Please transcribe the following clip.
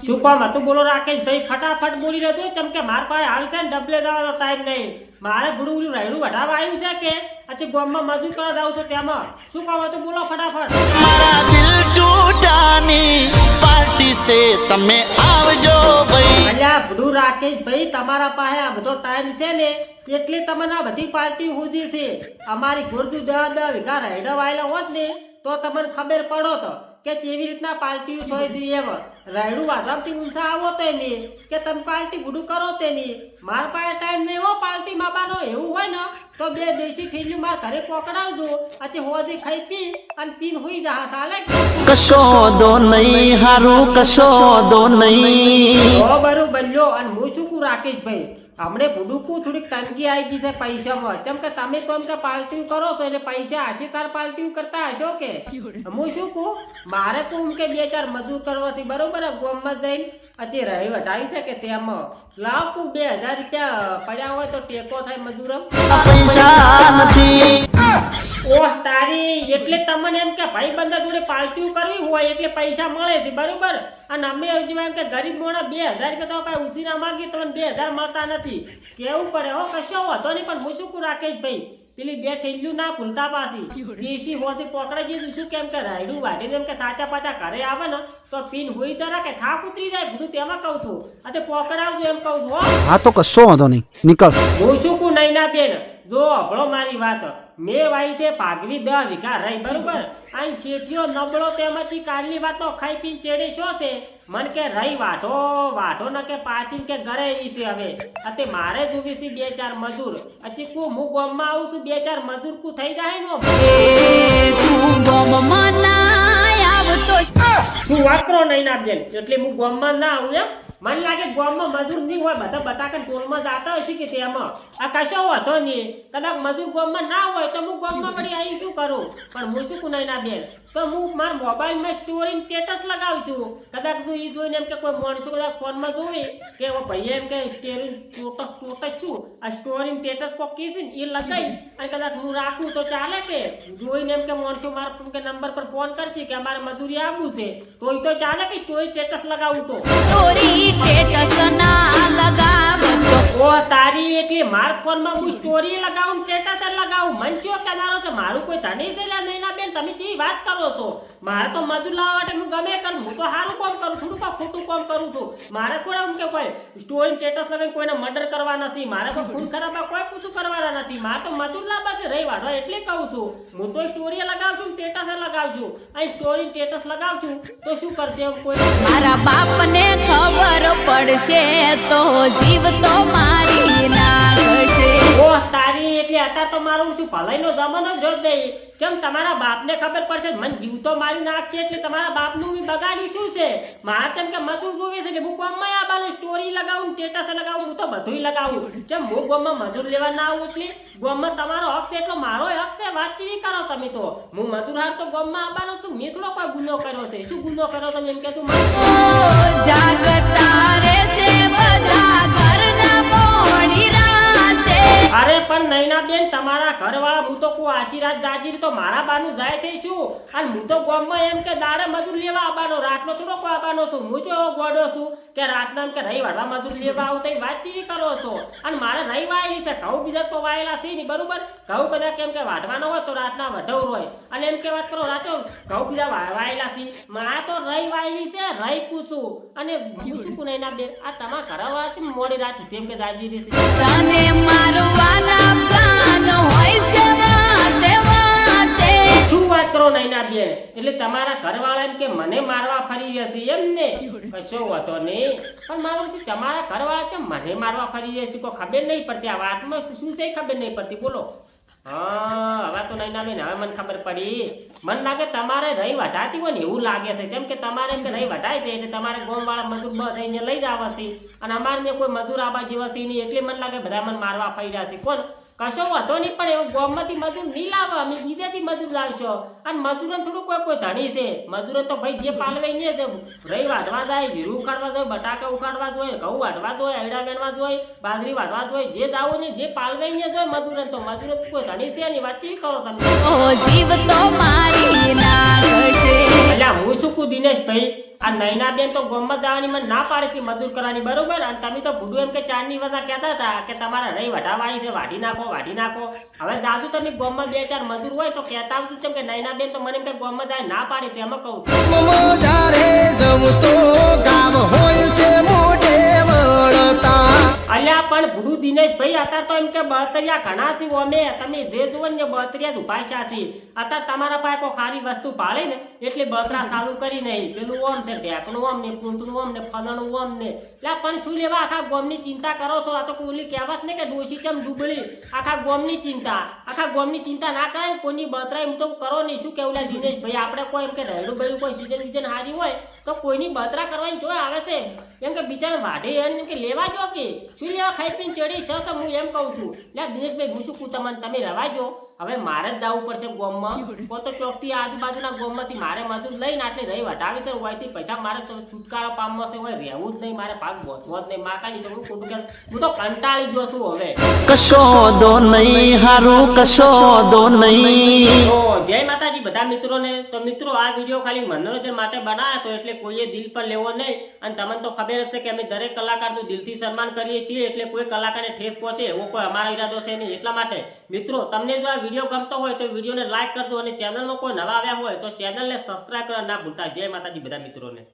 શું કામ હતું બોલો રાકેશ ભાઈ? ફટાફટ બોલી રહ્યો છું ચમ કે માર પાસે હાલ છે ને ડબલે જવાનો ટાઈમ નહીં. મારે ગુડું રાયડું વઢાવા આવ્યું છે કે પછી ગામમાં મજૂર કરવા જાઉં છું તેમાં શું કામ હતું બોલો ફટાફટ. મારા દિલ ટૂટાની પાર્ટી સે તમે આવજો ભાઈ. અલ્યા ગુડું રાકેશ ભાઈ તમારા પાસે આ બધો ટાઈમ છે ને એટલે તમને આ બધી પાર્ટી હોજી છે. અમારી ગુરજુ 10 વીઘા રાયડા વાયેલા હોત ને તો તમને ખબર પડો તો કે કેવી રીતના પાર્ટી થાય છે. એમ રાયડું વાઢવાથી ઊંચા આવો તો નહીં કે તમે પાર્ટી ગુડું કરો તે નહીં. મારા પાસે ટાઈમ નહીં હો પાર્ટી માબાનો. એવું હોય ને તો 2 દેશી ઠેલિયું મારા ઘરે પકડાવજો પછી હોજી ખાઈ પી અને પીન હોઈ જા સાલે. કશો દો નહીં હારું કશો દો નહીં. બરોબર બન્યો. અને હું શું કહું રાકેશ ભાઈ હમણે ભૂડુકું થોડીક તંગી આવી ગઈ છે પૈસામાં. કેમ કે તમે તો એમ કે પાર્ટી કરો છો એટલે પૈસા આશીતાર પાર્ટી કરતા હશો કે. હું શું કહું મારે કહું કે 2-4 મજૂર કરવા છે બરોબર ગામમાં જઈને પછી રહી વટાવી છે કે તેમાં લાવ કહું 2000 રૂપિયા પડ્યા હોય તો ટેકો થાય મજૂર. પૈસા નથી. ઓહ તારી એટલે તમને એમ કે ભાઈ બંધા જોડે પાર્ટી કરવી હોય એટલે પૈસા મળે છે બરોબર. અને અમે એમ કે ગરીબ મોણા 2000 રૂપિયા તો ઉસી ના માંગી તમને 2000 મળતા નથી કેવું પડે હો. કશો વાંધો નહીં પણ હું શું કહું રાકેશ ભાઈ પેલી 2 ઠેલિયું ના ભૂલતા પાછી દેશી હોતી પકડાઈ જઈશું. શું કેમ કે રાયડું વાઢીને એમ કે થાચા પાછા ઘરે આવે ને તો પીન હોઈ જરા કે થાક ઉતરી જાય બધું તેમાં કહું છું. અને પકડાવજો એમ કહું છું હો. હા તો કશો વાંધો નહીં નીકળ. હું શું કહું નહીં ના બેન જો હબળો મારી વાત મેં વાઈ છે ભાગવી 10 વીઘા રહી બરોબર. આ શેઠિયો નબળો તેમાંથી કાલની વાતો ખાઈ પીને ચેડે છો છે. મન કે રહી વાઢો ન કે પાચીન કે ઘરે રહી છે. હવે અતે મારે જોવી છે 2-4 મજૂર. પછી હું ગામમાં આવું છું 2-4 મજૂર કુ થઈ જાય નો શું વાકરો નહીં ના બેન એટલે હું ગામમાં ના આવું એમ. મને લાગે ગામમાં મજૂર નહીં હોય બધા બટાકા ટોલમાં જતા હશે કે તેમાં આ કશો વાંધો નહીં. કદાચ મજૂર ગામમાં ના હોય તો હું ગામમાં વળી આવી શું કરું. પણ હું શું નહીં ના બેન તો હું મારા મોબાઈલમાં સ્ટોરી સ્ટેટસ લગાવું છું. કદાચ જો એ જોઈને એમ કે કોઈ માણસો કદાચ ફોનમાં જોવે કે ભાઈ એમ કે સ્ટોરી સ્ટોટસ છું આ સ્ટોરી સ્ટેટસ કોક કીધી ને એ લગાવી અને કદાચ હું રાખું તો ચાલે કે જોઈને એમ કે માણસો મારા કે નંબર પર ફોન કરશે કે અમારે મજૂરી આવવું છે તો એ તો ચાલે કે સ્ટોરી સ્ટેટસ લગાવું તો. ઓ તારી એટલે માર ફોનમાં હું સ્ટોરી લગાવું સ્ટેટસ લગાવું મન ચો કેનારો છે મારું કોઈ ધણી છે નહીં ના બેન તમે કેવી વાત કરો છો. મારે તો મજૂર લાવવા માટે હું ગમે કરું હું તો સારું કામ કરું થોડું ખોટું કામ કરું છું. મારે કોઈ એમ કે કોઈ સ્ટોરી સ્ટેટસ લગાવીને કોઈને મર્ડર કરવા નથી. મારે કોઈ ખૂન ખરાબા કોઈ પૂછું કરવાના નથી. મારે તો મજૂર લાવવા છે રહી વાળવા એટલે કહું છું. હું તો સ્ટોરી લગાવશું સ્ટેટસ લગાવશું અહીં સ્ટોરી સ્ટેટસ લગાવશું તો શું કરશે એમ કોઈ. મારા બાપને ખબર પડશે તો જીવ તો મારી નાખશે. ઓહ તારી એટલે અત્યારે તો મારું શું ભલાઈનો જમાનો જ રોજ નહીં. કેમ તમારા બાપને ખબર પડશે મને જીવ તો મારી નાખશે એટલે તમારા બાપનું બી બગાડ્યું શું છે. મારે તેમ કે મજૂર જોવે છે એટલે હું ગામમાં આવવાનું સ્ટોરી લગાવું સ્ટેટસ લગાવું હું તો બધું લગાવું. કેમ હું ગામમાં મજૂર લેવા ના આવું એટલે ગામમાં તમારો હક છે એટલો મારો હક છે. વાત કેવી કરો તમે તો હું મજૂર હાર તો ગામમાં આવવાનો છું. મેં થોડો કોઈ ગુનો કર્યો છે. શું ગુનો કર્યો તમે એમ કે તું જાગતા રહેશે બધા ઘરના મોડી રાતે. અરે પણ નૈના બેન તમારા ઘરવાળા હું તો કોઈ આશીર્વાદ જાજીર તો મારા બાનું જાય થઈ છું. અને હું તો ગામમાં એમ કે દાડે મજૂર લેવા આવવાનો રાતનો થોડો કોઈ આવવાનો છું. હું જો ગોડો છું કે રાતના એમ કે રહી વાળવા મજૂર લેવા આવું તો વાત કેવી કરો છો. અને મારે રહી વાયેલી છે ઘઉં બીજા તો વાયેલા છે નહીં બરોબર. ઘઉં કદાચ એમ કે વાઢવાનો હોય તો રાતના વઢવર હોય અને એમ કે વાત કરો રાતો ઘઉં બીજા વાયેલા છે. મારે તો રહી વાયેલી છે રહી પૂછું અને હું શું નૈના બેન આ તમારા ઘરવાળા છે મોડી રાત તેમ કે જાજી છે. તને મારવાના પ્લાન હોય છે વાતે વાતે. શું વાત કરો નૈના બેન એટલે તમારા ઘરવાળા એમ કે મને મારવા ફરી રહેશે એમ ને. કશો વાતો નહીં પણ મારું શું તમારા ઘરવાળા છે મને મારવા ફરી રહેશે કોઈ ખબર નહીં પડતી. આ વાતમાં શું છે ખબર નહીં પડતી બોલો. હા હવે તો નૈના બેન હવે મને ખબર પડી. મને લાગે તમારે રહી વઢાતી હોય ને એવું લાગે છે. જેમ કે તમારે એમ કે રહી વઢાય છે એટલે તમારે ગામવાળા મજૂર બધાને લઈ જવા છે અને અમારે કોઈ મજૂર આવા જેવા છે નહીં એટલે મને લાગે બધા મને મારવા ફરી રહ્યા છે. કોણ કશો વાંધો નહીં પણ એવું ગામમાંથી મજૂર નહીં લાવો અમે બીજેથી મજૂર લાવશો. અને મજૂરો થોડું કોઈ ધણી છે. મજૂરો તો ભાઈ જે પાલવે ને જ રહી વાઢવા જાય જીરું ઉખાડવા જોઈએ બટાકા ઉખાડવા જોઈએ ઘઉં વાઢવા જોઈએ અયડા વેણવા જોઈએ બાજરી વાઢવા જોઈએ જે જાવો ને જે પાલવે ને જોઈએ મજૂરો તો મજૂરો કોઈ ધણી છે ની વાત કેવી કરો તમે. ઓ જીવ તો મારી નાખશે. એટલે હું શું કહું દિનેશભાઈ આ નૈનાબેન તો ગામમાં જવાની મને ના પાડે છે મજૂર કરવાની, બરોબર? અને તમે તો ભૂડું એમ કે ચારની વાતા કહેતા હતા કે તમારા રહી વઢાવાળી છે, વાઢી નાખો. હવે દાદુ તમે ગામમાં 2-4 મજૂર હોય તો કહેતા આવતું કેમ કે નૈનાબેન તો મને એમ કે ગામમાં જાય ના પાડી, તેમાં કહું છું. અલ્યા પણ ભૂડું દિનેશભાઈ અત્યારે તો એમ કે બળતરિયા ઘણા છે ઓમે, તમે જે જુઓ ને બળતરિયા જ ઉપાસ્યા છે. અત્યારે તમારા પાસે કોઈ ખારી વસ્તુ ભાળે ને એટલે બળતરા ચાલુ કરી નહીં, પેલું ઓમ છે, ઢેકણું ઓમ ને, પૂંછડું ઓમ ને, ફલાણું ઓમ ને. એટલે પણ શું લેવા આખા ગોમની ચિંતા કરો છો? આ તો કોલી કહેવત ને કે ડોશી ચમ ડૂબળી, આખા ગોમની ચિંતા ના કરાય ને કોઈની બળતરા એમ તો કરો નહીં. શું કેવું લે દિનેશભાઈ? આપણે કોઈ એમ કે રહેલું બેલું કોઈ સીઝન હારી હોય તો કોઈની બળતરા કરવાની જોઈ આવે છે એમ કે બિચારા વાઢે એમ કે લેવા જો કે શું લેવા ખાઈ પીને ચડી છે. હું એમ કહું છું લે દિનેશભાઈ, હું શું કહું તમને, તમે રવાજો. હવે મારે જ જવું પડશે ગોમમાં, કો તો ચોકથી આજુબાજુના ગોમમાંથી મારે મજૂર લઈને આટલી રહી વટાવી છે, હોયથી પૈસા મારે છુટકારો પામવો છે, હોય રહેવું જ નહીં, મારે ભાગ બોધવો જ નહીં. માતાની છોકરું ખોટું કે હું તો કંટાળી ગયો છું હવે. કશો દો નહીં હારું, કશો દો નહીં. તો જય માતાજી બધા મિત્રોને. તો મિત્રો આ વિડીયો ખાલી મનોરંજન માટે બનાવ્યો હતો, એટલે કોઈએ દિલ પર લેવો નહીં. અને તમને તો ખબર જ છે કે અમે દરેક કલાકારનું દિલથી સન્માન કરીએ છીએ, એટલે કોઈ કલાકારને ઠેસ પહોંચે એવો કોઈ અમારો ઈરાદો છે નહીં. એટલા માટે મિત્રો તમને જો આ વિડીયો ગમતો હોય તો વિડીયોને લાઈક કરજો, અને ચેનલમાં કોઈ નવા આવ્યા હોય તો ચેનલને સબસ્ક્રાઈબ કરવા ના ભૂલતા. જય માતાજી બધા મિત્રોને.